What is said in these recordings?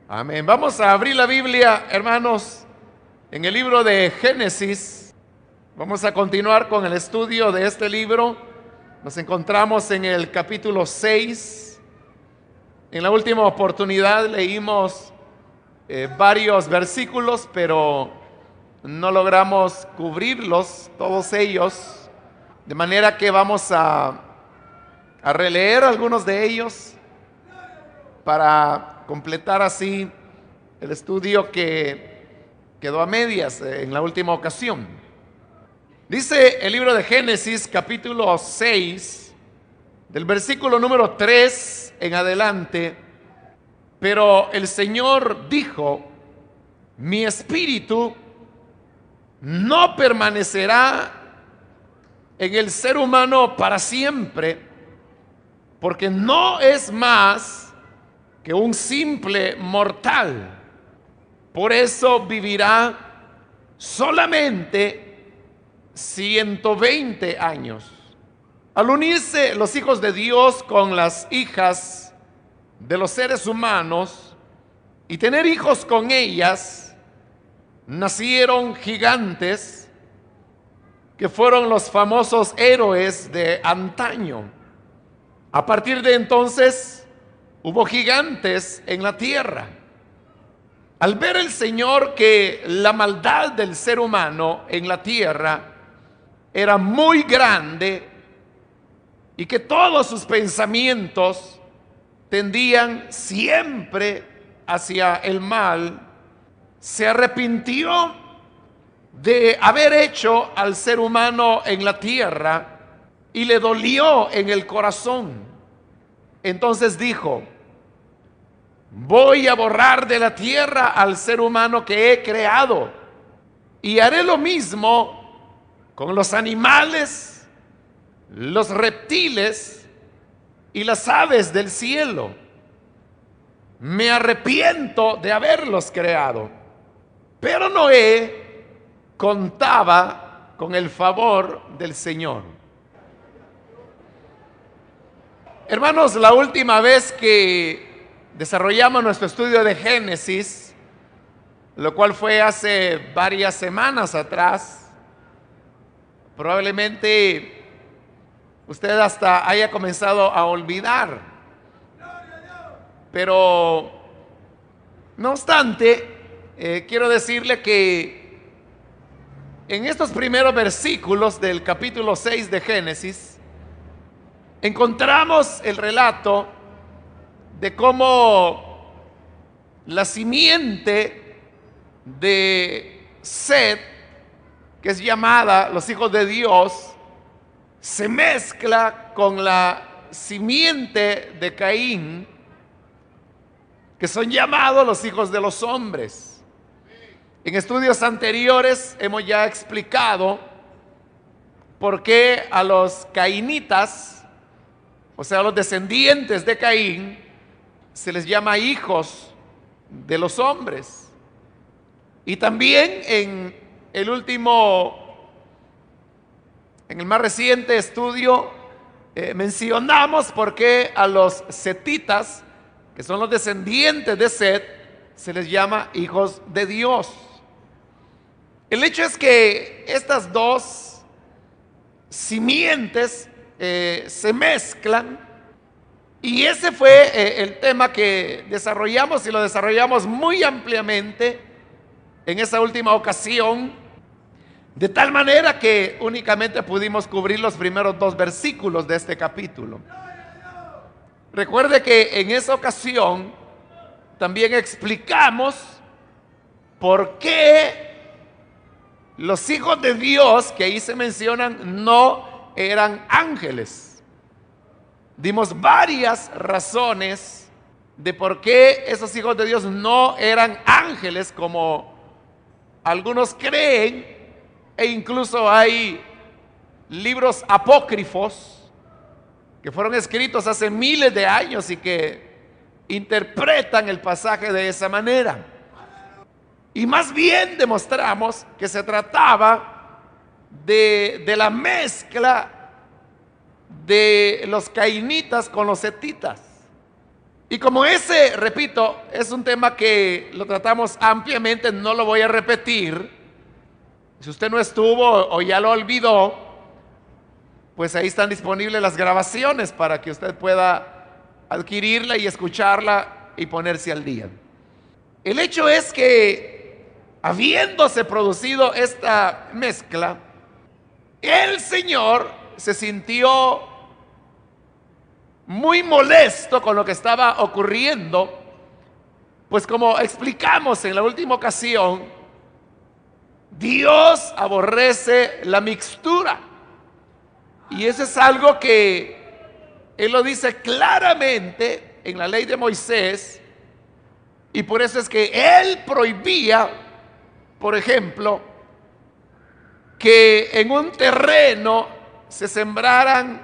Amén. Vamos a abrir la Biblia, hermanos, en el libro de Génesis. Vamos a continuar con el estudio de este libro. Nos encontramos en el capítulo 6. En la última oportunidad leímos varios versículos, pero no logramos cubrirlos, todos ellos. De manera que vamos a releer algunos de ellos para completar así el estudio que quedó a medias en la última ocasión. Dice el libro de Génesis, capítulo 6, del versículo número 3 en adelante: pero el Señor dijo, mi espíritu no permanecerá en el ser humano para siempre, porque no es más que un simple mortal. Por eso vivirá solamente 120 años. Al unirse los hijos de Dios con las hijas de los seres humanos y tener hijos con ellas, nacieron gigantes que fueron los famosos héroes de antaño. A partir de entonces hubo gigantes en la tierra. Al ver el Señor que la maldad del ser humano en la tierra era muy grande y que todos sus pensamientos tendían siempre hacia el mal, se arrepintió de haber hecho al ser humano en la tierra y le dolió en el corazón. Entonces dijo, voy a borrar de la tierra al ser humano que he creado y haré lo mismo con los animales, los reptiles y las aves del cielo. Me arrepiento de haberlos creado. Pero Noé contaba con el favor del Señor. Hermanos, la última vez que desarrollamos nuestro estudio de Génesis, lo cual fue hace varias semanas atrás, probablemente usted hasta haya comenzado a olvidar. Pero, no obstante, quiero decirle que en estos primeros versículos del capítulo 6 de Génesis, encontramos el relato de cómo la simiente de Set, que es llamada los hijos de Dios, se mezcla con la simiente de Caín, que son llamados los hijos de los hombres. En estudios anteriores hemos ya explicado por qué a los cainitas, o sea, a los descendientes de Caín, se les llama hijos de los hombres. Y también en el más reciente estudio, mencionamos por qué a los setitas, que son los descendientes de Set, se les llama hijos de Dios. El hecho es que estas dos simientes se mezclan, y ese fue el tema que desarrollamos, y lo desarrollamos muy ampliamente en esa última ocasión, de tal manera que únicamente pudimos cubrir los primeros 2 versículos de este capítulo. Recuerde que en esa ocasión también explicamos por qué los hijos de Dios que ahí se mencionan no eran ángeles. Dimos varias razones de por qué esos hijos de Dios no eran ángeles, como algunos creen, e incluso hay libros apócrifos que fueron escritos hace miles de años y que interpretan el pasaje de esa manera. Y más bien demostramos que se trataba de la mezcla de los cainitas con los setitas. Y como ese, repito, es un tema que lo tratamos ampliamente, no lo voy a repetir. Si usted no estuvo o ya lo olvidó, pues ahí están disponibles las grabaciones para que usted pueda adquirirla y escucharla y ponerse al día. El hecho es que, habiéndose producido esta mezcla, el Señor se sintió muy molesto con lo que estaba ocurriendo, pues como explicamos en la última ocasión, Dios aborrece la mixtura. Y eso es algo que Él lo dice claramente en la ley de Moisés, y por eso es que Él prohibía, por ejemplo, que en un terreno se sembraran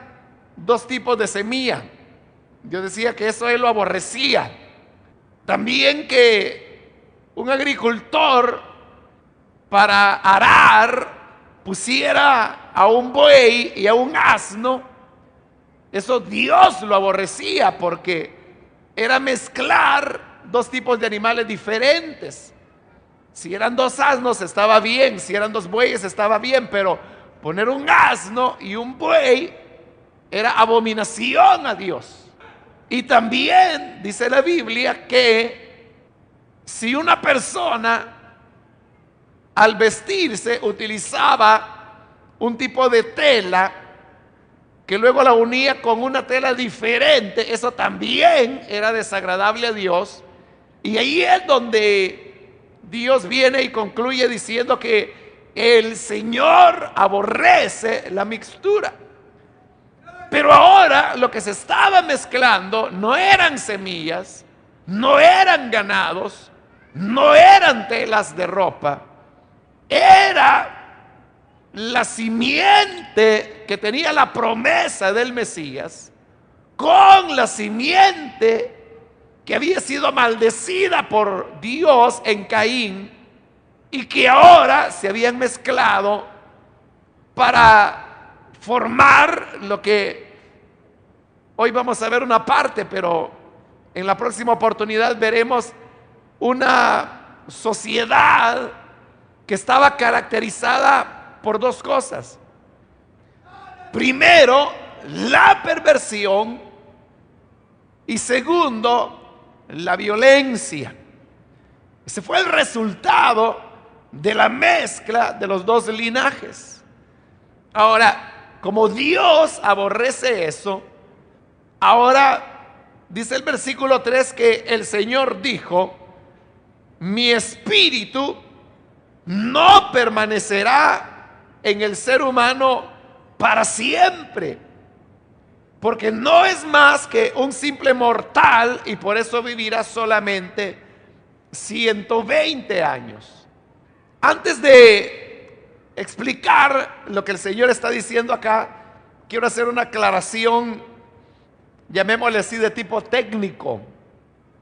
dos tipos de semilla. Yo decía que eso Él lo aborrecía. También que un agricultor para arar pusiera a un buey y a un asno, eso Dios lo aborrecía, porque era mezclar dos tipos de animales diferentes. Si eran dos asnos estaba bien, si eran dos bueyes estaba bien, pero poner un asno y un buey era abominación a Dios. Y también dice la Biblia que si una persona al vestirse utilizaba un tipo de tela que luego la unía con una tela diferente, eso también era desagradable a Dios. Y ahí es donde Dios viene y concluye diciendo que el Señor aborrece la mixtura. Pero ahora lo que se estaba mezclando no eran semillas, no eran ganados, no eran telas de ropa, era la simiente que tenía la promesa del Mesías con la simiente que había sido maldecida por Dios en Caín y que ahora se habían mezclado para formar lo que hoy vamos a ver una parte, pero en la próxima oportunidad veremos una sociedad que estaba caracterizada por dos cosas. Primero, la perversión, y segundo, la violencia. Ese fue el resultado de la mezcla de los dos linajes. Ahora, como Dios aborrece eso, ahora dice el versículo 3 que el Señor dijo: mi espíritu no permanecerá en el ser humano para siempre, porque no es más que un simple mortal y por eso vivirá solamente 120 años. Antes de explicar lo que el Señor está diciendo acá, quiero hacer una aclaración, llamémosle así, de tipo técnico.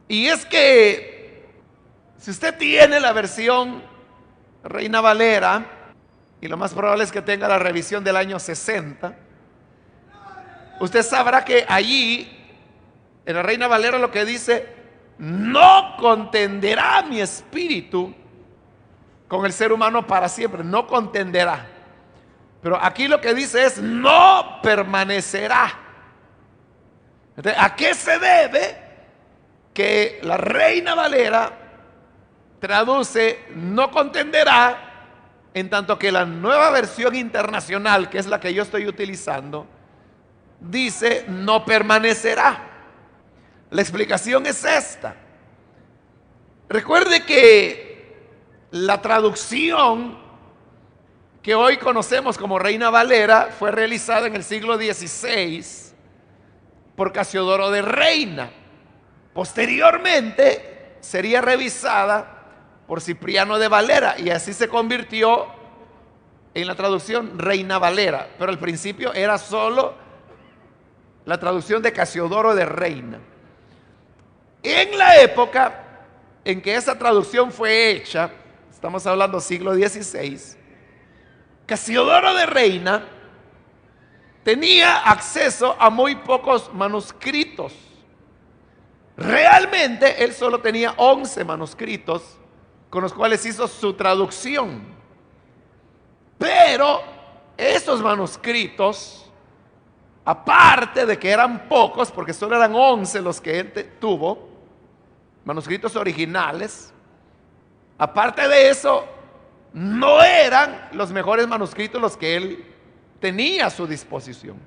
Y es que si usted tiene la versión Reina Valera, y lo más probable es que tenga la revisión del año 60, usted sabrá que allí en la Reina Valera lo que dice: no contenderá mi espíritu con el ser humano para siempre, no contenderá. Pero aquí lo que dice es: no permanecerá. Entonces, ¿a qué se debe que la Reina Valera traduce no contenderá, en tanto que la nueva versión internacional, que es la que yo estoy utilizando, dice no permanecerá? La explicación es esta. Recuerde que la traducción que hoy conocemos como Reina Valera fue realizada en el siglo XVI por Casiodoro de Reina. Posteriormente sería revisada por Cipriano de Valera y así se convirtió en la traducción Reina Valera, pero al principio era solo la traducción de Casiodoro de Reina. En la época en que esa traducción fue hecha, estamos hablando siglo XVI, Casiodoro de Reina tenía acceso a muy pocos manuscritos. Realmente él solo tenía 11 manuscritos con los cuales hizo su traducción. Pero esos manuscritos, aparte de que eran pocos, porque solo eran 11 los que él tuvo, manuscritos originales, aparte de eso, no eran los mejores manuscritos los que él tenía a su disposición.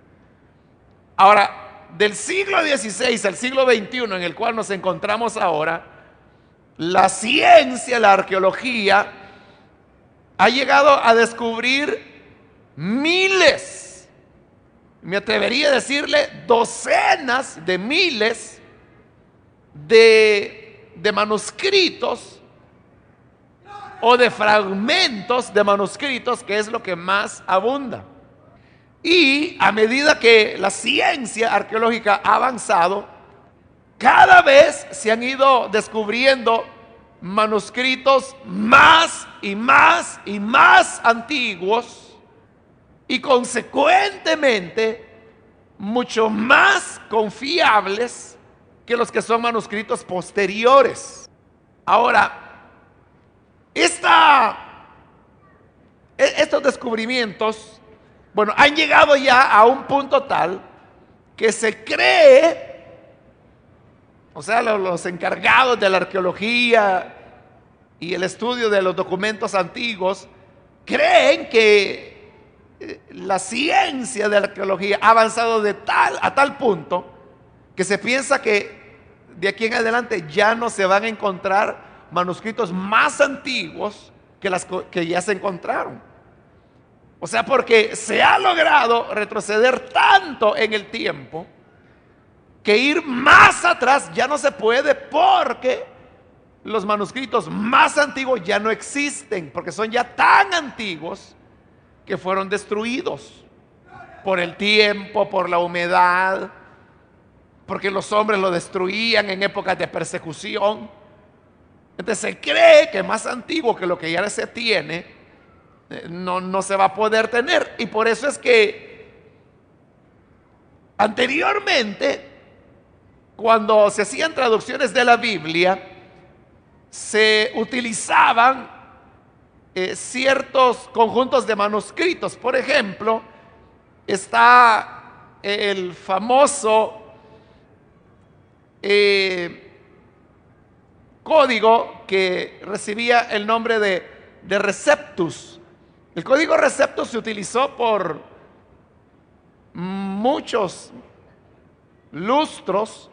Ahora, del siglo XVI al siglo XXI, en el cual nos encontramos ahora, la ciencia, la arqueología, ha llegado a descubrir miles, me atrevería a decirle docenas de miles de manuscritos o de fragmentos de manuscritos, que es lo que más abunda. Y a medida que la ciencia arqueológica ha avanzado, cada vez se han ido descubriendo manuscritos más y más y más antiguos, y consecuentemente mucho más confiables que los que son manuscritos posteriores. Ahora, estos descubrimientos, bueno, han llegado ya a un punto tal que se cree, o sea, los encargados de la arqueología y el estudio de los documentos antiguos, creen que la ciencia de la arqueología ha avanzado a tal punto que se piensa que de aquí en adelante ya no se van a encontrar manuscritos más antiguos que las que ya se encontraron. O sea, porque se ha logrado retroceder tanto en el tiempo que ir más atrás ya no se puede, porque los manuscritos más antiguos ya no existen, porque son ya tan antiguos que fueron destruidos por el tiempo, por la humedad, porque los hombres lo destruían en épocas de persecución. Entonces se cree que más antiguo que lo que ya se tiene no se va a poder tener. Y por eso es que anteriormente, cuando se hacían traducciones de la Biblia, se utilizaban ciertos conjuntos de manuscritos. Por ejemplo, está el famoso código que recibía el nombre de Receptus. El código Receptus se utilizó por muchos lustros,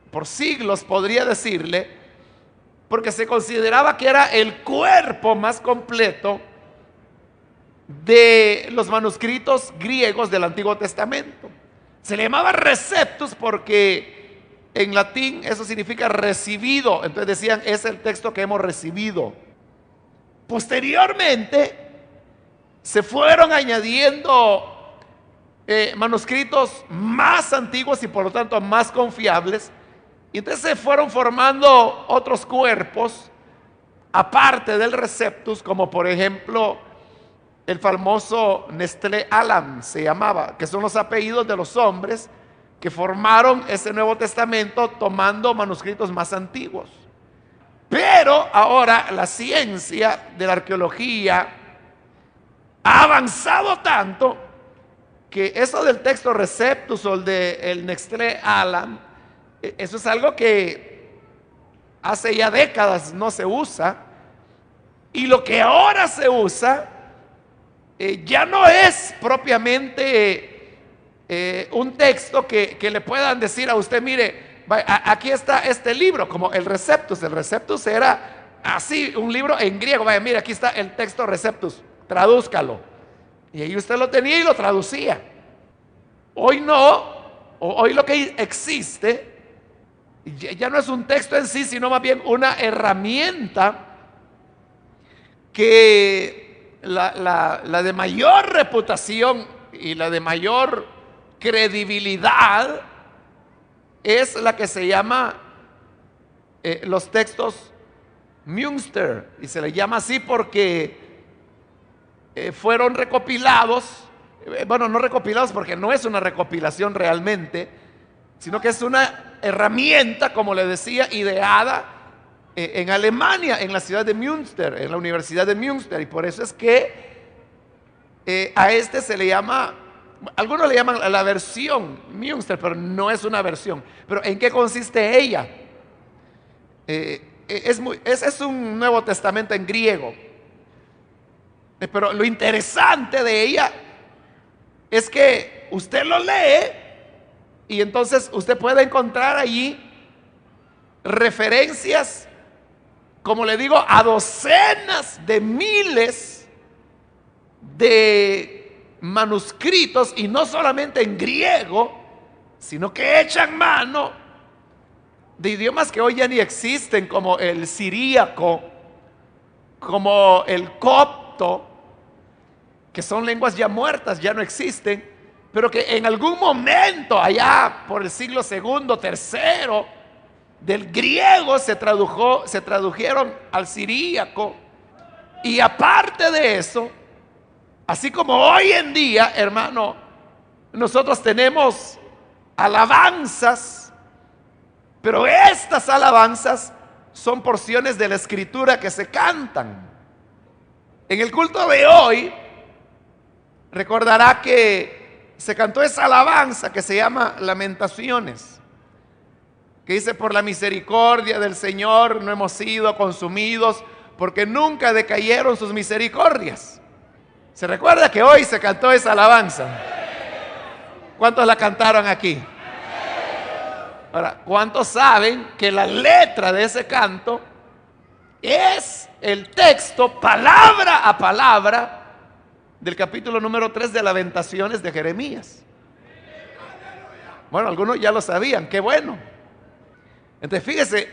por siglos podría decirle, porque se consideraba que era el cuerpo más completo de los manuscritos griegos del Antiguo Testamento. Se le llamaba Receptus porque en latín eso significa recibido. Entonces decían, es el texto que hemos recibido. Posteriormente se fueron añadiendo manuscritos más antiguos y por lo tanto más confiables. Y entonces se fueron formando otros cuerpos aparte del Receptus, como por ejemplo el famoso Nestlé Alam se llamaba, que son los apellidos de los hombres que formaron ese Nuevo Testamento tomando manuscritos más antiguos. Pero ahora la ciencia de la arqueología ha avanzado tanto que eso del texto Receptus o el Nestlé Alam, eso es algo que hace ya décadas no se usa, y lo que ahora se usa ya no es propiamente un texto que le puedan decir a usted, mire, aquí está este libro, como el Receptus. El Receptus era así, un libro en griego. Vaya, mire, aquí está el texto Receptus, tradúzcalo. Y ahí usted lo tenía y lo traducía. Hoy no, hoy lo que existe ya no es un texto en sí, sino más bien una herramienta que la de mayor reputación y la de mayor credibilidad es la que se llama los textos Münster, y se le llama así porque fueron recopilados, bueno, no recopilados porque no es una recopilación realmente, sino que es una herramienta, como le decía, ideada en Alemania, en la ciudad de Münster, en la Universidad de Münster. Y por eso es que a este se le llama, algunos le llaman la versión Münster, pero no es una versión. Pero ¿en qué consiste ella? Es un Nuevo Testamento en griego. Pero lo interesante de ella es que usted lo lee y entonces usted puede encontrar allí referencias, como le digo, a docenas de miles de manuscritos, y no solamente en griego, sino que echan mano de idiomas que hoy ya ni existen, como el siríaco, como el copto, que son lenguas ya muertas, ya no existen, pero que en algún momento, allá por el siglo segundo, tercero, del griego se tradujeron al siríaco. Y aparte de eso, así como hoy en día, hermano, nosotros tenemos alabanzas, pero estas alabanzas son porciones de la escritura que se cantan. En el culto de hoy, recordará que se cantó esa alabanza que se llama Lamentaciones, que dice: por la misericordia del Señor no hemos sido consumidos, porque nunca decayeron sus misericordias. ¿Se recuerda que hoy se cantó esa alabanza? ¿Cuántos la cantaron aquí? Ahora, ¿cuántos saben que la letra de ese canto es el texto, palabra a palabra, del capítulo número 3 de Lamentaciones de Jeremías? Bueno, algunos ya lo sabían, qué bueno. Entonces fíjese,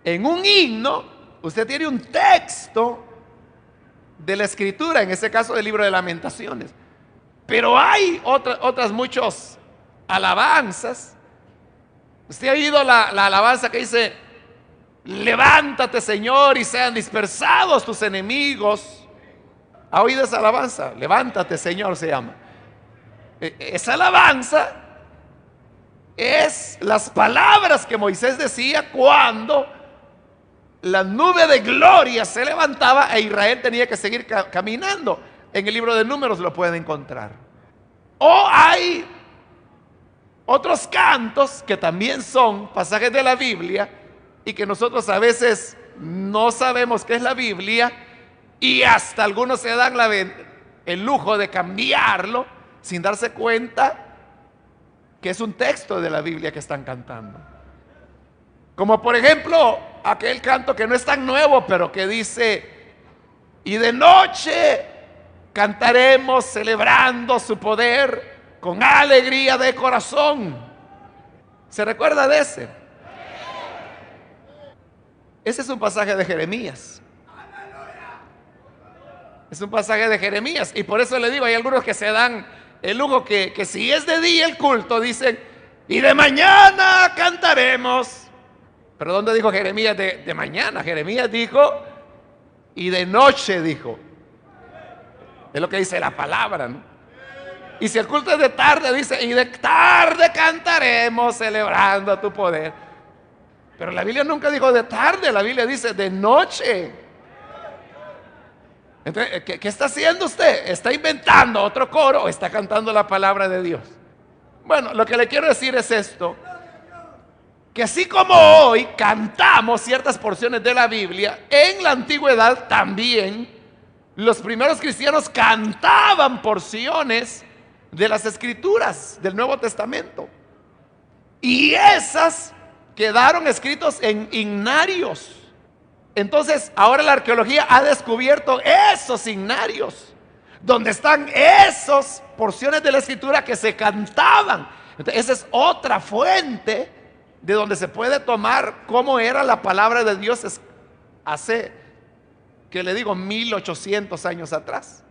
en un himno usted tiene un texto de la escritura, en ese caso del libro de Lamentaciones, pero hay otras muchas alabanzas. Usted ha oído la alabanza que dice: levántate, Señor, y sean dispersados tus enemigos. ¿Ha oído esa alabanza? Levántate, Señor, se llama. Esa alabanza es las palabras que Moisés decía cuando la nube de gloria se levantaba e Israel tenía que seguir caminando. En el libro de Números lo pueden encontrar. O hay otros cantos que también son pasajes de la Biblia y que nosotros a veces no sabemos qué es la Biblia, y hasta algunos se dan el lujo de cambiarlo sin darse cuenta que es un texto de la Biblia que están cantando. Como por ejemplo aquel canto que no es tan nuevo, pero que dice: y de noche cantaremos celebrando su poder con alegría de corazón. ¿Se recuerda de ese? Ese es un pasaje de Jeremías. Es un pasaje de Jeremías. Y por eso le digo, hay algunos que se dan el lujo que si es de día el culto, dicen: y de mañana cantaremos. Pero ¿dónde dijo Jeremías de mañana? Jeremías dijo: y de noche dijo. Es lo que dice la palabra, ¿no? Y si el culto es de tarde, dice: y de tarde cantaremos celebrando tu poder. Pero la Biblia nunca dijo de tarde, la Biblia dice de noche. Entonces, ¿qué está haciendo usted? ¿Está inventando otro coro o está cantando la palabra de Dios? Bueno, lo que le quiero decir es esto: que así como hoy cantamos ciertas porciones de la Biblia, en la antigüedad también los primeros cristianos cantaban porciones de las escrituras del Nuevo Testamento, y esas quedaron escritos en himnarios. Entonces ahora la arqueología ha descubierto esos himnarios, donde están esas porciones de la escritura que se cantaban. Entonces, esa es otra fuente de donde se puede tomar cómo era la palabra de Dios hace, que le digo, 1800 años atrás.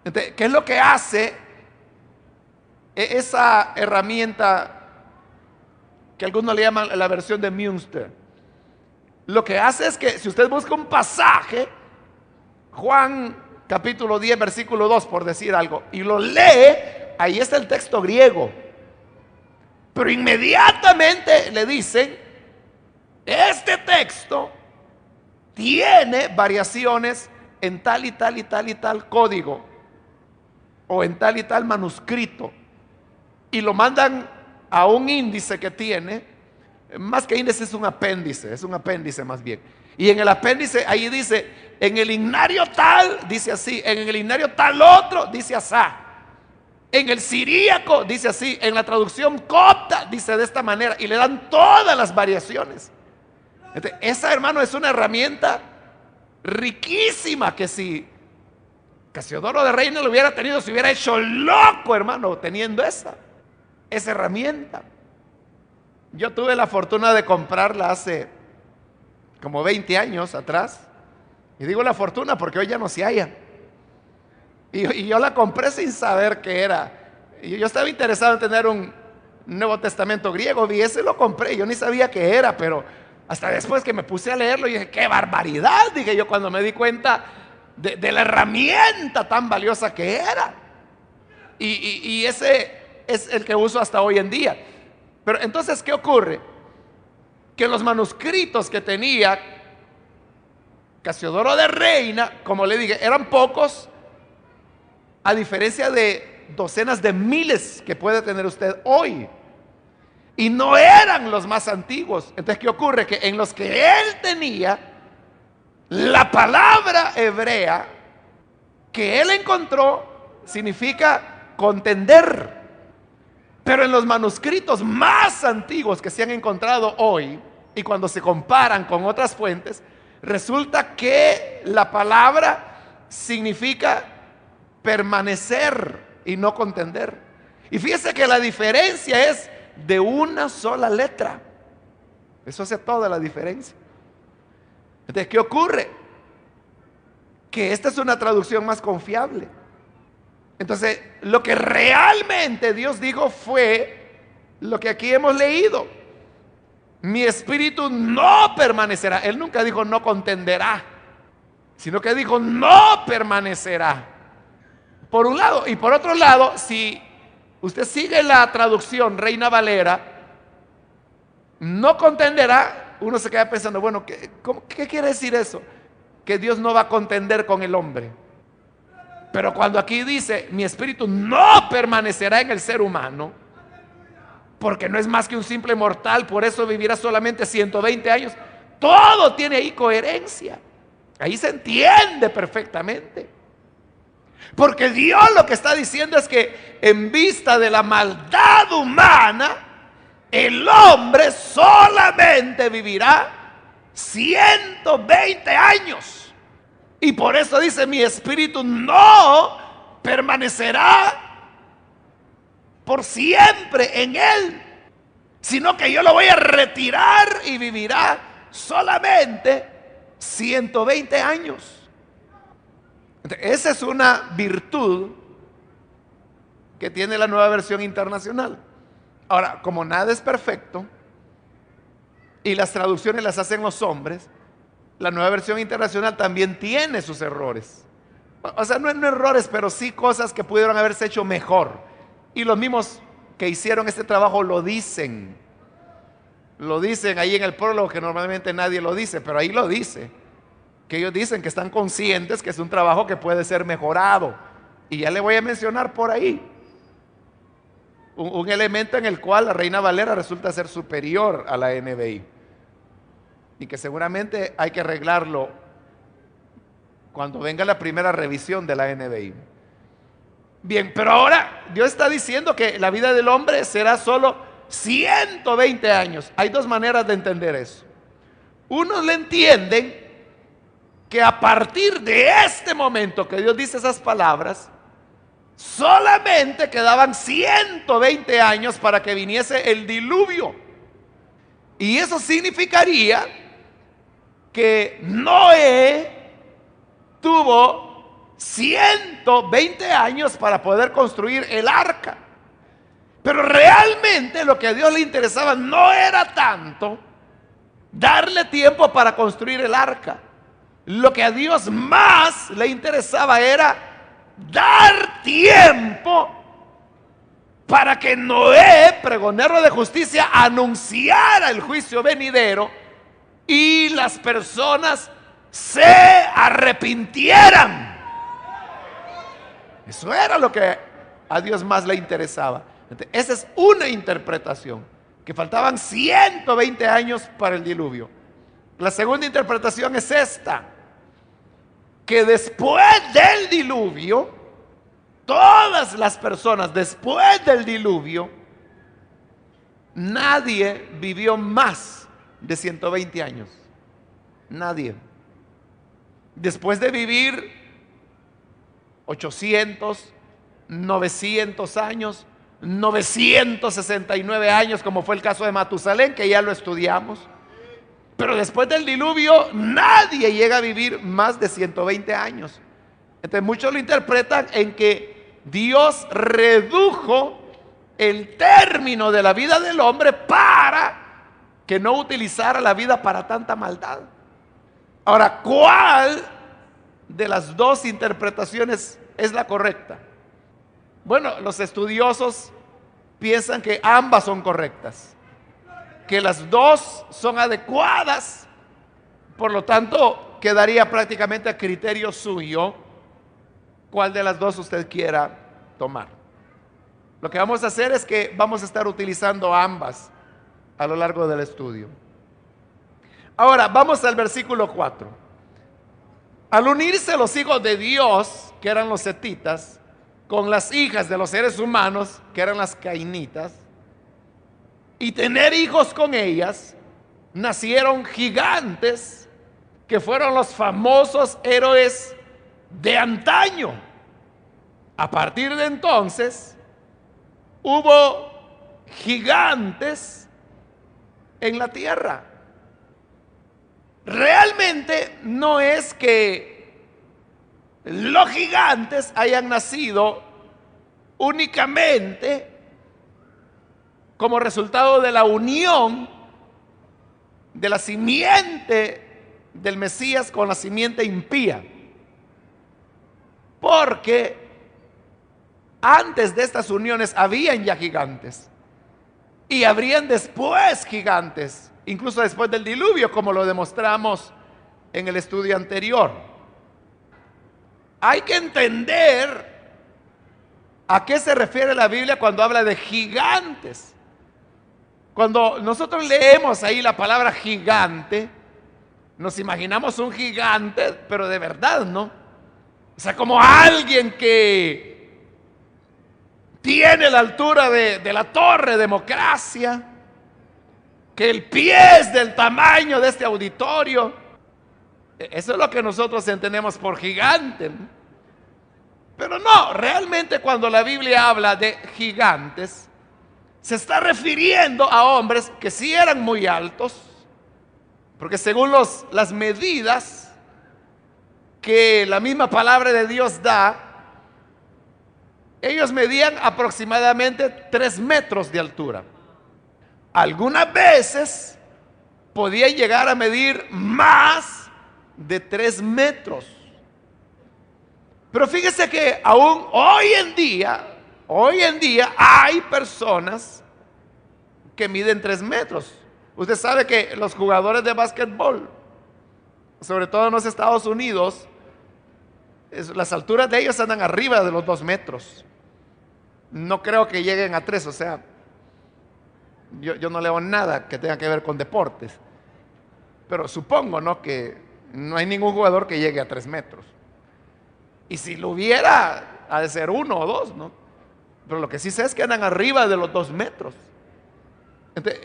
Entonces, ¿qué es lo que hace esa herramienta que algunos le llaman la versión de Münster? Lo que hace es que si usted busca un pasaje, Juan capítulo 10 versículo 2 por decir algo, y lo lee, ahí está el texto griego. Pero inmediatamente le dicen, este texto tiene variaciones en tal y tal y tal y tal código, o en tal y tal manuscrito, y lo mandan a un índice que tiene, más que índice es un apéndice más bien. Y en el apéndice ahí dice, en el ignario tal dice así, en el ignario tal otro dice asá, en el siríaco dice así, en la traducción copta dice de esta manera, y le dan todas las variaciones. Entonces, esa, hermano, es una herramienta riquísima que si Casiodoro de Reina lo hubiera tenido, se hubiera hecho loco, hermano, teniendo esa herramienta. Yo tuve la fortuna de comprarla hace como 20 años atrás. Y digo la fortuna porque hoy ya no se halla. Y yo la compré sin saber qué era. Y yo estaba interesado en tener un Nuevo Testamento griego. Vi ese y lo compré. Yo ni sabía qué era, pero hasta después que me puse a leerlo, y dije, ¡qué barbaridad! Dije yo cuando me di cuenta de la herramienta tan valiosa que era. Y ese es el que uso hasta hoy en día. Pero entonces, ¿qué ocurre? Que los manuscritos que tenía Casiodoro de Reina, como le dije, eran pocos, a diferencia de docenas de miles que puede tener usted hoy. Y no eran los más antiguos. Entonces, ¿qué ocurre? Que en los que él tenía, la palabra hebrea que él encontró significa contender. Pero en los manuscritos más antiguos que se han encontrado hoy, y cuando se comparan con otras fuentes, resulta que la palabra significa permanecer y no contender. Y fíjese que la diferencia es de una sola letra. Eso hace toda la diferencia. Entonces, ¿qué ocurre? Que esta es una traducción más confiable. Entonces, lo que realmente Dios dijo fue lo que aquí hemos leído. Mi espíritu no permanecerá. Él nunca dijo no contenderá, sino que dijo no permanecerá. Por un lado. Y por otro lado, si usted sigue la traducción Reina Valera, no contenderá, uno se queda pensando, bueno, ¿qué quiere decir eso? Que Dios no va a contender con el hombre. Pero cuando aquí dice, mi espíritu no permanecerá en el ser humano, porque no es más que un simple mortal, por eso vivirá solamente 120 años, todo tiene ahí coherencia. Ahí se entiende perfectamente. Porque Dios lo que está diciendo es que en vista de la maldad humana, el hombre solamente vivirá 120 años. Y por eso dice, mi espíritu no permanecerá por siempre en él, sino que yo lo voy a retirar y vivirá solamente 120 años. Entonces, esa es una virtud que tiene la Nueva Versión Internacional. Ahora, como nada es perfecto y las traducciones las hacen los hombres, la Nueva Versión Internacional también tiene sus errores. O sea, no errores, pero sí cosas que pudieron haberse hecho mejor. Y los mismos que hicieron este trabajo lo dicen. Lo dicen ahí en el prólogo, que normalmente nadie lo dice, pero ahí lo dice. Que ellos dicen que están conscientes que es un trabajo que puede ser mejorado. Y ya le voy a mencionar por ahí un elemento en el cual la Reina Valera resulta ser superior a la NBI. Y que seguramente hay que arreglarlo cuando venga la primera revisión de la NBI. Bien, pero ahora Dios está diciendo que la vida del hombre será solo 120 años. Hay dos maneras de entender eso. Unos le entienden que a partir de este momento que Dios dice esas palabras, solamente quedaban 120 años para que viniese el diluvio. Y eso significaría que Noé tuvo 120 años para poder construir el arca. Pero realmente lo que a Dios le interesaba no era tanto darle tiempo para construir el arca. Lo que a Dios más le interesaba era dar tiempo para que Noé, pregonero de justicia, anunciara el juicio venidero y las personas se arrepintieran. Eso era lo que a Dios más le interesaba. Esa es una interpretación, que faltaban 120 años para el diluvio. La segunda interpretación es esta, que después del diluvio, todas las personas después del diluvio, nadie vivió más de 120 años. Nadie. Después de vivir 800, 900 años, 969 años, como fue el caso de Matusalén, que ya lo estudiamos. Pero después del diluvio, nadie llega a vivir más de 120 años. Entonces muchos lo interpretan en que Dios redujo el término de la vida del hombre para que no utilizara la vida para tanta maldad. Ahora, ¿cuál de las dos interpretaciones es la correcta? Bueno, los estudiosos piensan que ambas son correctas, que las dos son adecuadas. Por lo tanto, quedaría prácticamente a criterio suyo cuál de las dos usted quiera tomar. Lo que vamos a hacer es que vamos a estar utilizando ambas a lo largo del estudio. Ahora, vamos al versículo 4. Al unirse los hijos de Dios, que eran los setitas, con las hijas de los seres humanos, que eran las cainitas, y tener hijos con ellas, nacieron gigantes que fueron los famosos héroes de antaño. A partir de entonces, hubo gigantes en la tierra. Realmente no es que los gigantes hayan nacido únicamente como resultado de la unión de la simiente del Mesías con la simiente impía, porque antes de estas uniones habían ya gigantes y habrían después gigantes, incluso después del diluvio, como lo demostramos en el estudio anterior. Hay que entender a qué se refiere la Biblia cuando habla de gigantes. Cuando nosotros leemos ahí la palabra gigante, nos imaginamos un gigante, pero de verdad, ¿no? O sea, como alguien que tiene la altura de la Torre Democracia, que el pie es del tamaño de este auditorio. Eso es lo que nosotros entendemos por gigante, ¿no? Pero no, realmente cuando la Biblia habla de gigantes, se está refiriendo a hombres que sí eran muy altos, porque según las medidas que la misma palabra de Dios da, ellos medían aproximadamente 3 metros de altura. Algunas veces podían llegar a medir más de 3 metros. Pero fíjese que aún hoy en día hay personas que miden 3 metros. Usted sabe que los jugadores de básquetbol, sobre todo en los Estados Unidos, las alturas de ellos andan arriba de los 2 metros. No creo que lleguen a 3, o sea, yo no leo nada que tenga que ver con deportes. Pero supongo, ¿no?, que no hay ningún jugador que llegue a 3 metros. Y si lo hubiera, ha de ser 1 o 2, ¿no? Pero lo que sí sé es que andan arriba de los 2 metros. Entonces,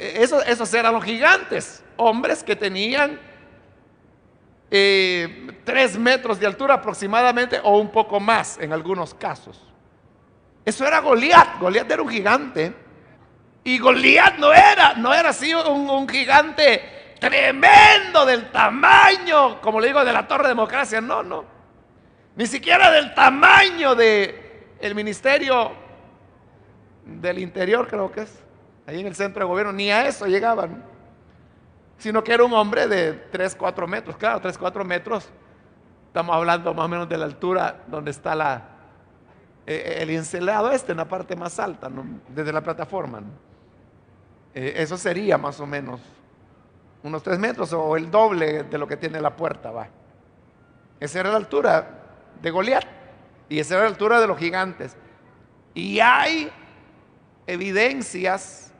esos eran los gigantes, hombres que tenían 3 metros de altura aproximadamente, o un poco más en algunos casos. Eso era Goliat. Goliat era un gigante. Y Goliat no era así un gigante tremendo del tamaño, como le digo, de la Torre Democracia. No. Ni siquiera del tamaño de el Ministerio del Interior, creo que es, ahí en el centro de gobierno, ni a eso llegaban, sino que era un hombre de 3, 4 metros. Claro, 3, 4 metros, estamos hablando más o menos de la altura donde está el encelado en la parte más alta, ¿no? Desde la plataforma, ¿no? Eso sería más o menos unos 3 metros o el doble de lo que tiene la puerta, va. Esa era la altura de Goliat y esa era la altura de los gigantes. Y hay evidencias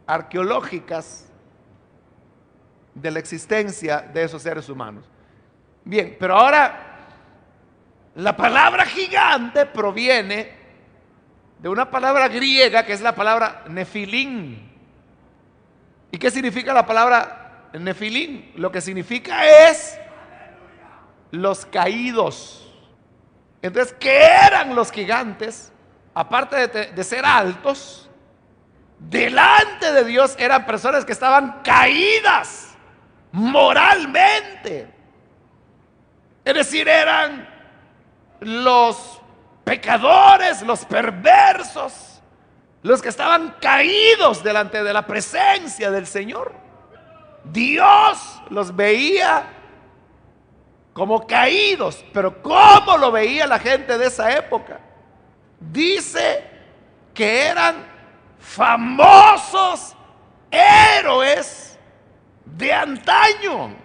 arqueológicas de la existencia de esos seres humanos. Bien, pero ahora la palabra gigante proviene de una palabra griega que es la palabra nefilim. ¿Y qué significa la palabra nefilim? Lo que significa es los caídos. Entonces, ¿qué eran los gigantes? Aparte de ser altos, delante de Dios eran personas que estaban caídas moralmente. Es decir, eran los pecadores, los perversos, los que estaban caídos delante de la presencia del Señor. Dios los veía como caídos, pero ¿cómo lo veía la gente de esa época? Dice que eran famosos héroes de antaño.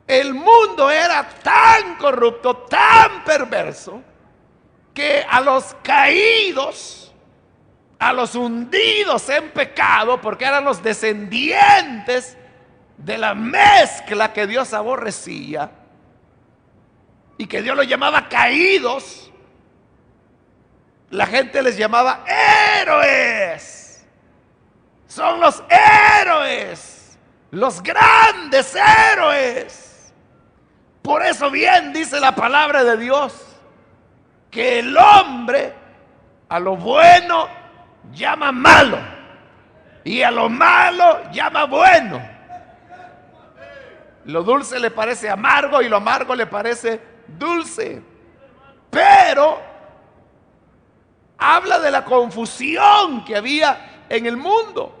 El mundo era tan corrupto, tan perverso, que a los caídos, a los hundidos en pecado, porque eran los descendientes de la mezcla que Dios aborrecía y que Dios los llamaba caídos, la gente les llamaba héroes. Son los héroes, los grandes héroes. Por eso bien dice la palabra de Dios que el hombre a lo bueno llama malo y a lo malo llama bueno. Lo dulce le parece amargo y lo amargo le parece dulce. Pero habla de la confusión que había en el mundo,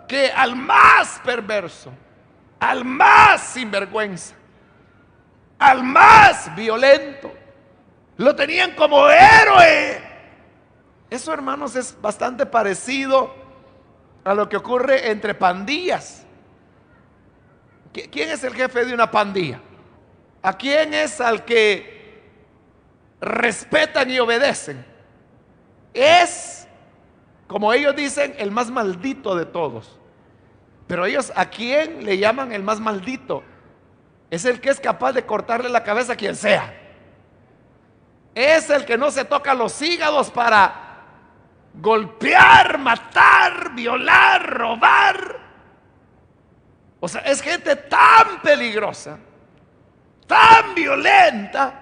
que al más perverso, al más sinvergüenza, al más violento, lo tenían como héroe. Eso, hermanos, es bastante parecido a lo que ocurre entre pandillas. ¿Quién es el jefe de una pandilla? ¿A quién es al que respetan y obedecen? Es, como ellos dicen, el más maldito de todos. Pero ellos, ¿a quién le llaman el más maldito? Es el que es capaz de cortarle la cabeza a quien sea. Es el que no se toca los hígados para golpear, matar, violar, robar. O sea, es gente tan peligrosa, tan violenta,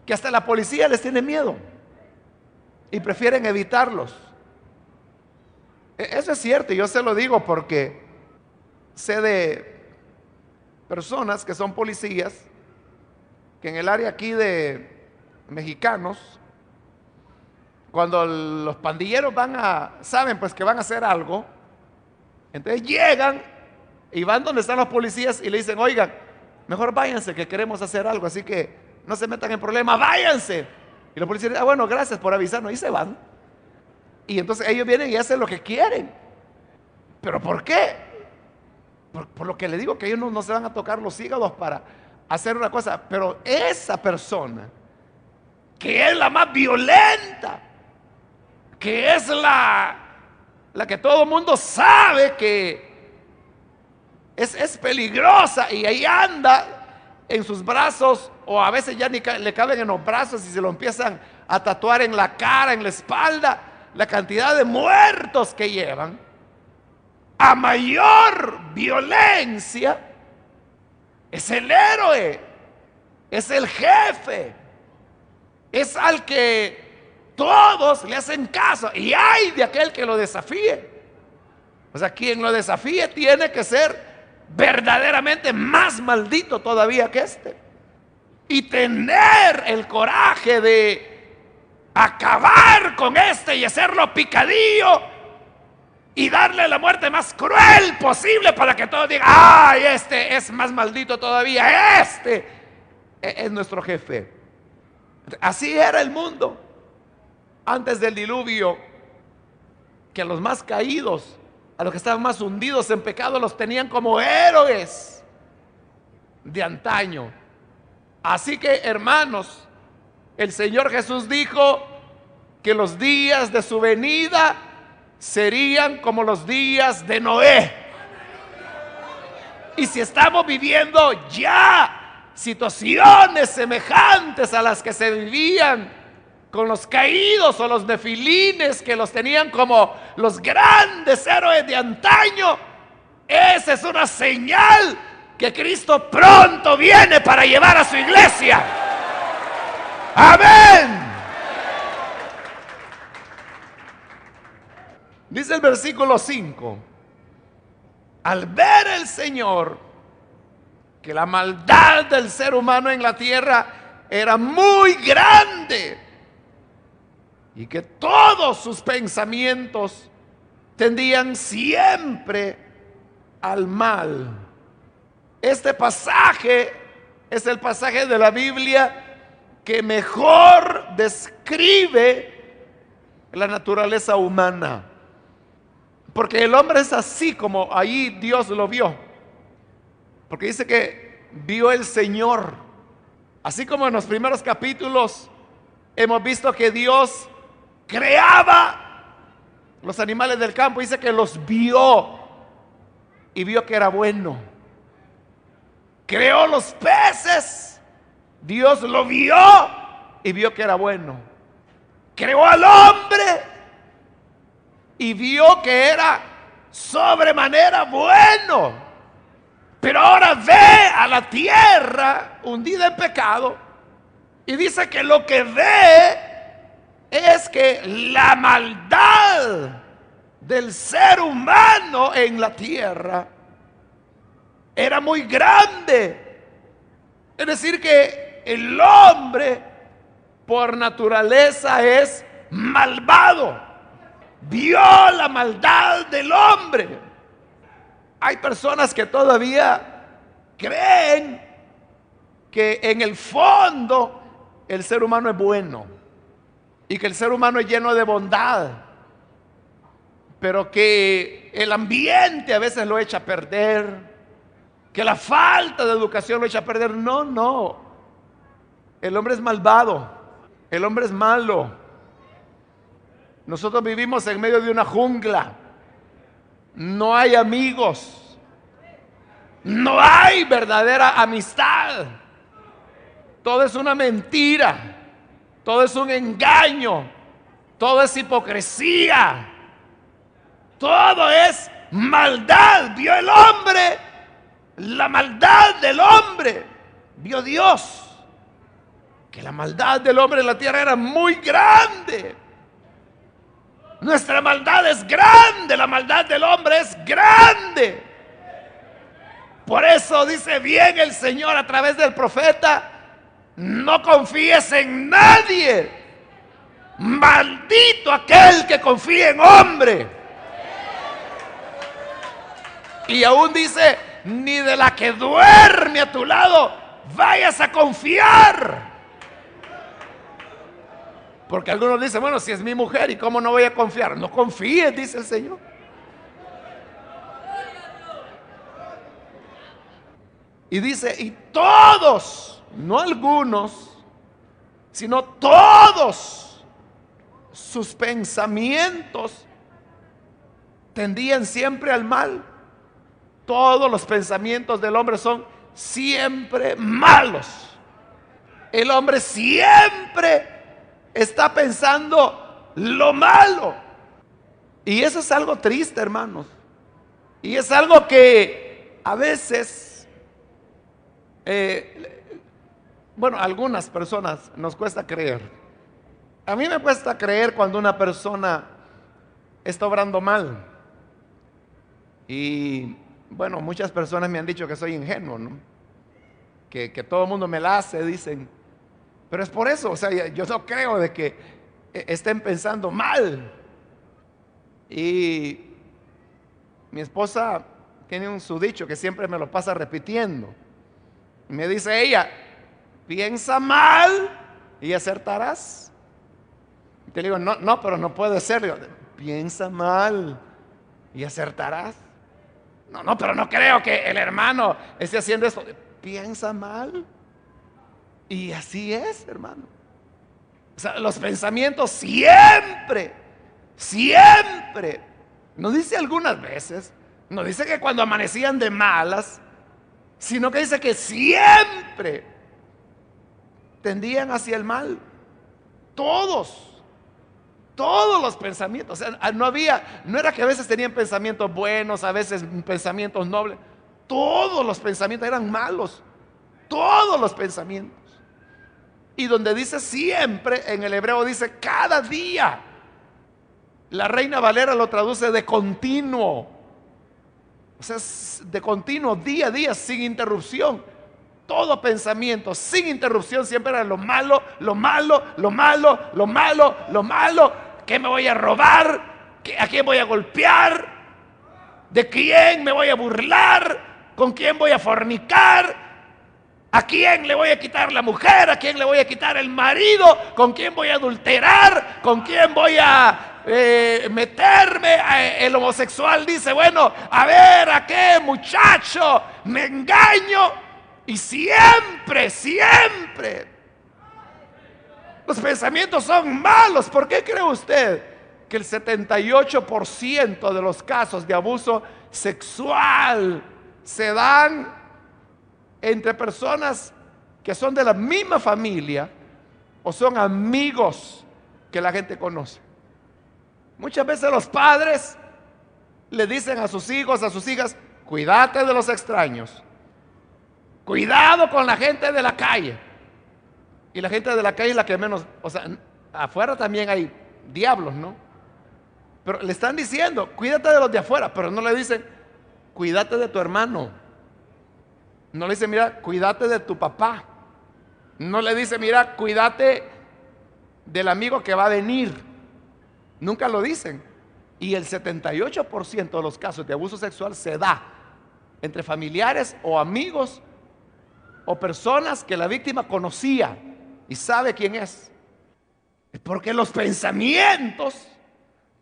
que hasta la policía les tiene miedo y prefieren evitarlos. Eso es cierto, y yo se lo digo porque sé de personas que son policías, que en el área aquí de mexicanos, cuando los pandilleros saben pues que van a hacer algo, entonces llegan y van donde están los policías y le dicen: oigan, mejor váyanse que queremos hacer algo, así que no se metan en problemas, váyanse. Y los policías dicen: bueno, gracias por avisarnos, y se van. Y entonces ellos vienen y hacen lo que quieren. ¿Pero por qué? Por lo que le digo, que ellos no se van a tocar los hígados para hacer una cosa. Pero esa persona, que es la más violenta, que es la que todo el mundo sabe que es peligrosa, y ahí anda en sus brazos, o a veces ya ni le caben en los brazos y se lo empiezan a tatuar en la cara, en la espalda, la cantidad de muertos que llevan, a mayor violencia, es el héroe, es el jefe, es al que todos le hacen caso, y hay de aquel que lo desafíe. O sea, quien lo desafíe tiene que ser verdaderamente más maldito todavía que este, y tener el coraje de acabar con este y hacerlo picadillo y darle la muerte más cruel posible para que todos digan: ¡ay, este es más maldito todavía! Este es nuestro jefe. Así era el mundo antes del diluvio, que a los más caídos, a los que estaban más hundidos en pecado, los tenían como héroes de antaño. Así que, hermanos, el Señor Jesús dijo que los días de su venida serían como los días de Noé. Y si estamos viviendo ya situaciones semejantes a las que se vivían con los caídos o los nefilines, que los tenían como los grandes héroes de antaño, esa es una señal que Cristo pronto viene para llevar a su iglesia. Amén. Dice el versículo 5: al ver el Señor que la maldad del ser humano en la tierra era muy grande y que todos sus pensamientos tendían siempre al mal. Este pasaje es el pasaje de la Biblia que mejor describe la naturaleza humana. Porque el hombre es así como ahí Dios lo vio. Porque dice que vio el Señor. Así como en los primeros capítulos hemos visto que Dios creaba los animales del campo. Dice que los vio y vio que era bueno. Creó los peces. Dios lo vio y vio que era bueno. Creó al hombre y vio que era sobremanera bueno. Pero ahora ve a la tierra hundida en pecado y dice que lo que ve es que la maldad del ser humano en la tierra era muy grande. Es decir, que el hombre por naturaleza es malvado. Vio la maldad del hombre. Hay personas que todavía creen que en el fondo el ser humano es bueno y que el ser humano es lleno de bondad, pero que el ambiente a veces lo echa a perder, que la falta de educación lo echa a perder. No, no. El hombre es malvado. El hombre es malo. Nosotros vivimos en medio de una jungla. No hay amigos. No hay verdadera amistad. Todo es una mentira. Todo es un engaño. Todo es hipocresía. Todo es maldad. Vio el hombre la maldad del hombre. Vio Dios que la maldad del hombre en la tierra era muy grande. Nuestra maldad es grande, la maldad del hombre es grande. Por eso dice bien el Señor a través del profeta: no confíes en nadie. Maldito aquel que confíe en hombre. Y aún dice: ni de la que duerme a tu lado vayas a confiar. Porque algunos dicen: bueno, si es mi mujer, ¿y cómo no voy a confiar? No confíes, dice el Señor. Y dice: y todos, no algunos, sino todos sus pensamientos tendían siempre al mal. Todos los pensamientos del hombre son siempre malos. El hombre siempre está pensando lo malo. Y eso es algo triste, hermanos. Y es algo que a veces, bueno, a algunas personas nos cuesta creer. A mí me cuesta creer cuando una persona está obrando mal. Y bueno, muchas personas me han dicho que soy ingenuo, ¿no? Que todo el mundo me la hace, dicen. Pero es por eso, o sea, yo no creo de que estén pensando mal. Y mi esposa tiene su dicho que siempre me lo pasa repitiendo. Me dice ella: piensa mal y acertarás. Y te digo, no, no, pero no puede ser. Digo, piensa mal y acertarás. No, no, pero no creo que el hermano esté haciendo esto. Piensa mal. Y así es, hermano. O sea, los pensamientos siempre, siempre, no dice algunas veces, no dice que cuando amanecían de malas, sino que dice que siempre tendían hacia el mal. Todos los pensamientos. O sea, no era que a veces tenían pensamientos buenos, a veces pensamientos nobles. Todos los pensamientos eran malos. Todos los pensamientos. Y donde dice siempre, en el hebreo dice cada día. La Reina Valera lo traduce de continuo. O sea, de continuo, día a día, sin interrupción. Todo pensamiento, sin interrupción, siempre era lo malo, lo malo, lo malo, lo malo, lo malo. ¿Qué me voy a robar? ¿A quién voy a golpear? ¿De quién me voy a burlar? ¿Con quién voy a fornicar? ¿A quién le voy a quitar la mujer? ¿A quién le voy a quitar el marido? ¿Con quién voy a adulterar? ¿Con quién voy a meterme? El homosexual dice, bueno, a ver, ¿a qué muchacho me engaño? Y siempre, siempre los pensamientos son malos. ¿Por qué cree usted que el 78% de los casos de abuso sexual se dan entre personas que son de la misma familia o son amigos que la gente conoce? Muchas veces los padres le dicen a sus hijos, a sus hijas, cuídate de los extraños, cuidado con la gente de la calle. Y la gente de la calle es la que menos, o sea, afuera también hay diablos, ¿no? Pero le están diciendo, cuídate de los de afuera, pero no le dicen, cuídate de tu hermano. No le dice, mira, cuídate de tu papá. No le dice, mira, cuídate del amigo que va a venir. Nunca lo dicen. Y el 78% de los casos de abuso sexual se da entre familiares o amigos o personas que la víctima conocía y sabe quién es. Porque los pensamientos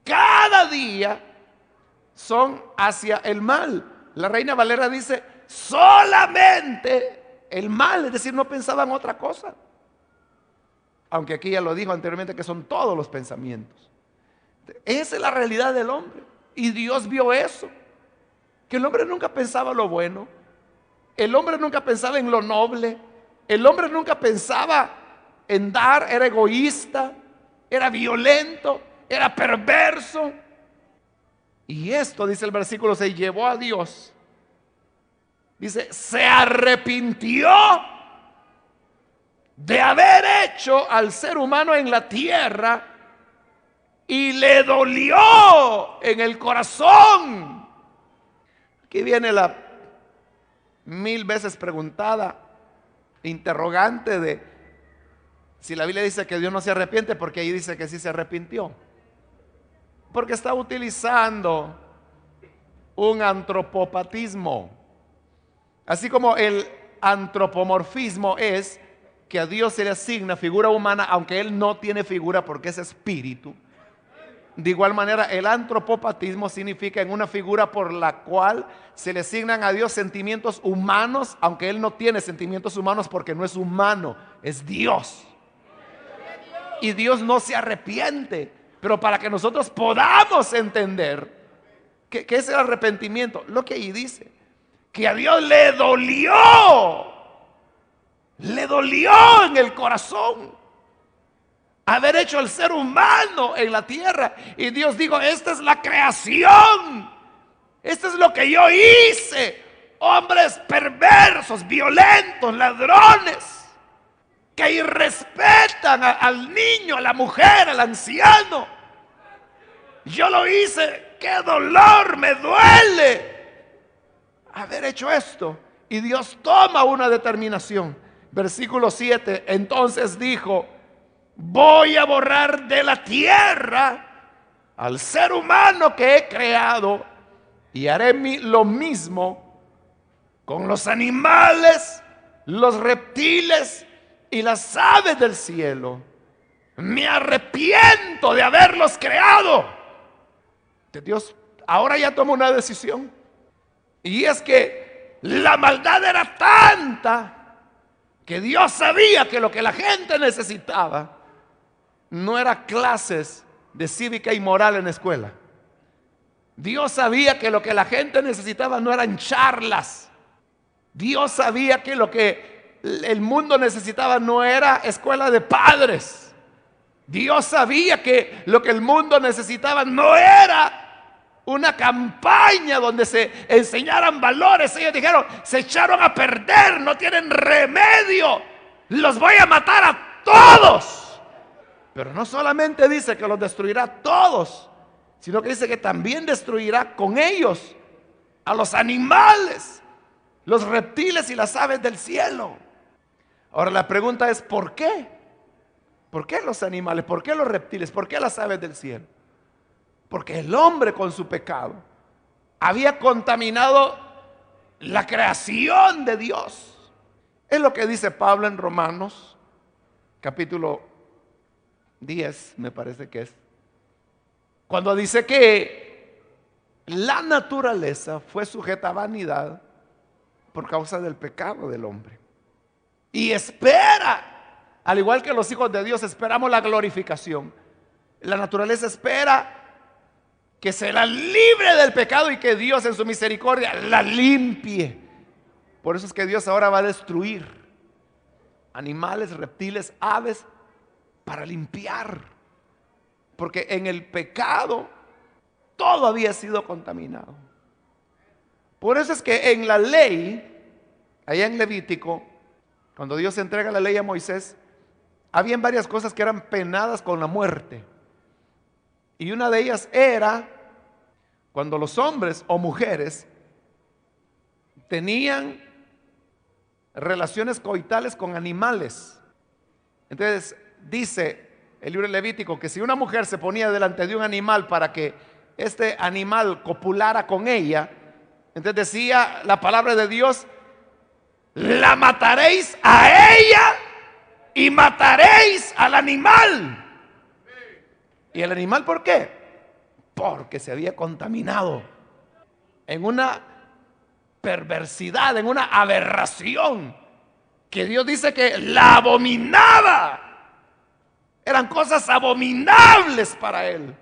cada día son hacia el mal. La Reina Valera dice, solamente el mal, es decir, no pensaban otra cosa. Aunque aquí ya lo dijo anteriormente que son todos los pensamientos. Esa es la realidad del hombre. Y Dios vio eso. Que el hombre nunca pensaba lo bueno. El hombre nunca pensaba en lo noble. El hombre nunca pensaba en dar, era egoísta, era violento, era perverso. Y esto, dice el versículo 6, llevó a Dios. Dice, se arrepintió de haber hecho al ser humano en la tierra y le dolió en el corazón. Aquí viene la 1000 veces preguntada interrogante de si la Biblia dice que Dios no se arrepiente, porque ahí dice que sí se arrepintió. Porque está utilizando un antropopatismo. Así como el antropomorfismo es que a Dios se le asigna figura humana, aunque Él no tiene figura porque es espíritu. De igual manera, el antropopatismo significa en una figura por la cual se le asignan a Dios sentimientos humanos, aunque Él no tiene sentimientos humanos porque no es humano, es Dios. Y Dios no se arrepiente. Pero para que nosotros podamos entender ¿qué es el arrepentimiento? Lo que ahí dice, que a Dios le dolió en el corazón haber hecho al ser humano en la tierra. Y Dios dijo, esta es la creación, esto es lo que yo hice. Hombres perversos, violentos, ladrones, que irrespetan al niño, a la mujer, al anciano. Yo lo hice, qué dolor, me duele haber hecho esto. Y Dios toma una determinación. Versículo 7, entonces dijo, voy a borrar de la tierra al ser humano que he creado y haré lo mismo con los animales, los reptiles y las aves del cielo. Me arrepiento de haberlos creado. Dios ahora ya toma una decisión. Y es que la maldad era tanta que Dios sabía que lo que la gente necesitaba no era clases de cívica y moral en la escuela. Dios sabía que lo que la gente necesitaba no eran charlas. Dios sabía que lo que el mundo necesitaba no era escuela de padres. Dios sabía que lo que el mundo necesitaba no era una campaña donde se enseñaran valores. Ellos dijeron, se echaron a perder, no tienen remedio, los voy a matar a todos. Pero no solamente dice que los destruirá a todos, sino que dice que también destruirá con ellos a los animales, los reptiles y las aves del cielo. Ahora la pregunta es, ¿por qué? ¿Por qué los animales? ¿Por qué los reptiles? ¿Por qué las aves del cielo? Porque el hombre con su pecado había contaminado la creación de Dios. Es lo que dice Pablo en Romanos, capítulo 10, me parece que es. Cuando dice que la naturaleza fue sujeta a vanidad por causa del pecado del hombre. Y espera, al igual que los hijos de Dios, esperamos la glorificación. La naturaleza espera que será libre del pecado y que Dios en su misericordia la limpie. Por eso es que Dios ahora va a destruir animales, reptiles, aves, para limpiar. Porque en el pecado todo había sido contaminado. Por eso es que en la ley, allá en Levítico, cuando Dios entrega la ley a Moisés, habían varias cosas que eran penadas con la muerte. Y una de ellas era cuando los hombres o mujeres tenían relaciones coitales con animales. Entonces dice el libro de Levítico que si una mujer se ponía delante de un animal para que este animal copulara con ella, entonces decía la palabra de Dios, la mataréis a ella y mataréis al animal. ¿Y el animal por qué? Porque se había contaminado en una perversidad, en una aberración que Dios dice que la abominaba. Eran cosas abominables para él.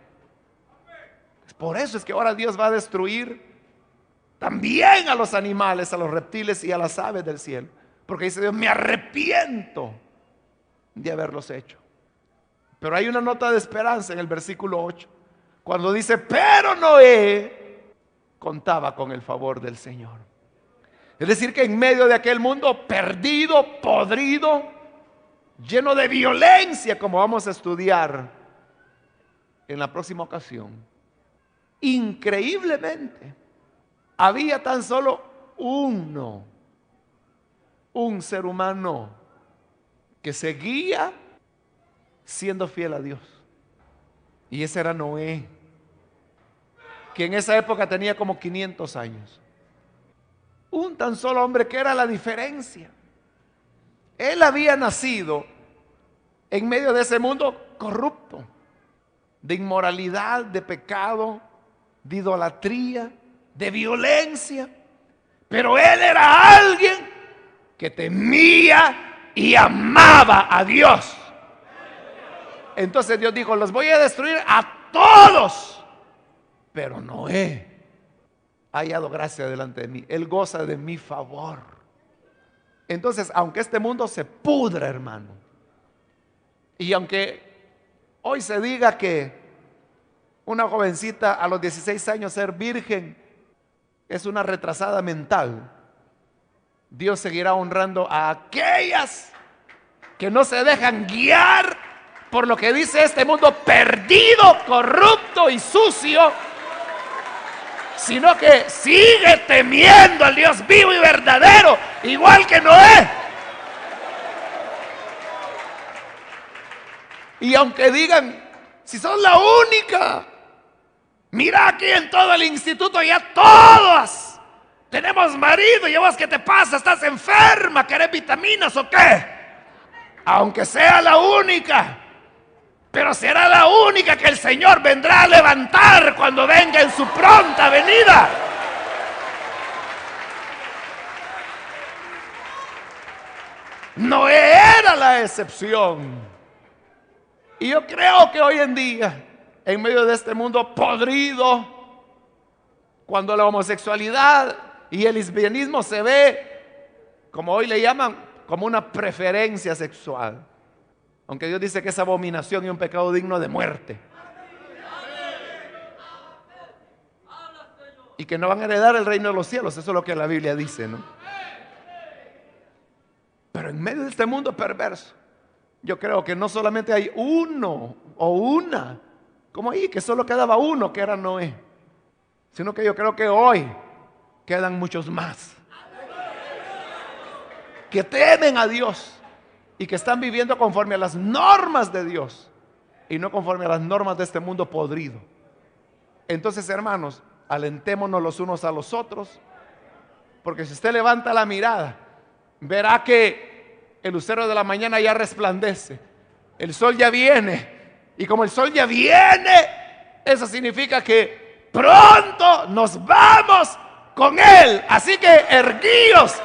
Por eso es que ahora Dios va a destruir también a los animales, a los reptiles y a las aves del cielo. Porque dice Dios, me arrepiento de haberlos hecho. Pero hay una nota de esperanza en el versículo 8, cuando dice, pero Noé contaba con el favor del Señor. Es decir, que en medio de aquel mundo perdido, podrido, lleno de violencia, como vamos a estudiar en la próxima ocasión, increíblemente había tan solo un ser humano que seguía siendo fiel a Dios, y ese era Noé, que en esa época tenía como 500 años. Un tan solo hombre, que era la diferencia. Él había nacido en medio de ese mundo corrupto, de inmoralidad, de pecado, de idolatría, de violencia. Pero él era alguien que temía y amaba a Dios. Entonces Dios dijo, los voy a destruir a todos, pero Noé ha hallado gracia delante de mí. Él goza de mi favor. Entonces, aunque este mundo se pudra, hermano, y aunque hoy se diga que una jovencita a los 16 años ser virgen es una retrasada mental, Dios seguirá honrando a aquellas que no se dejan guiar por lo que dice este mundo perdido, corrupto y sucio, sino que sigue temiendo al Dios vivo y verdadero, igual que Noé. Y aunque digan, si son la única, mira aquí en todo el instituto ya todas tenemos marido, y vos, ¿qué te pasa? ¿Estás enferma? ¿Querés vitaminas o qué? aunque sea la única, pero será la única que el Señor vendrá a levantar cuando venga en su pronta venida. Noé era la excepción. Y yo creo que hoy en día, en medio de este mundo podrido, cuando la homosexualidad y el lesbianismo se ve, como hoy le llaman, como una preferencia sexual, aunque Dios dice que es abominación y un pecado digno de muerte, y que no van a heredar el reino de los cielos, eso es lo que la Biblia dice, ¿no? Pero en medio de este mundo perverso, yo creo que no solamente hay uno o una, como ahí, que solo quedaba uno, que era Noé, sino que yo creo que hoy quedan muchos más que temen a Dios y que están viviendo conforme a las normas de Dios y no conforme a las normas de este mundo podrido. Entonces, hermanos, alentémonos los unos a los otros, porque si usted levanta la mirada, verá que el lucero de la mañana ya resplandece, el sol ya viene, y como el sol ya viene, eso significa que pronto nos vamos con él. Así que erguíos,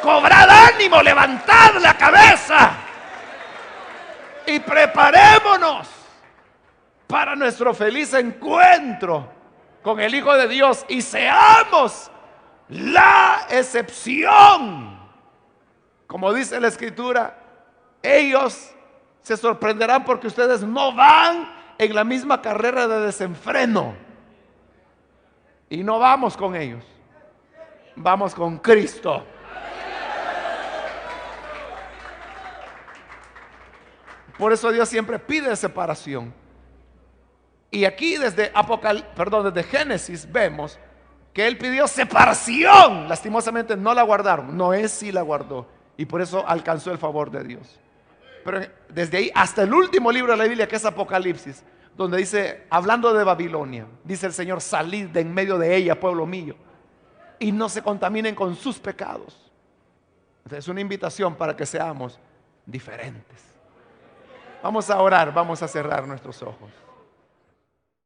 cobrad ánimo, levantad la cabeza y preparémonos para nuestro feliz encuentro con el Hijo de Dios, y seamos la excepción. Como dice la Escritura, ellos se sorprenderán porque ustedes no van en la misma carrera de desenfreno. Y no vamos con ellos, vamos con Cristo. Por eso Dios siempre pide separación. Y aquí desde Génesis vemos que Él pidió separación. Lastimosamente no la guardaron. Noé sí la guardó, y por eso alcanzó el favor de Dios. Pero desde ahí hasta el último libro de la Biblia, que es Apocalipsis, donde dice, hablando de Babilonia, dice el Señor: salid de en medio de ella, pueblo mío, y no se contaminen con sus pecados. Entonces es una invitación para que seamos diferentes. Vamos a orar, vamos a cerrar nuestros ojos.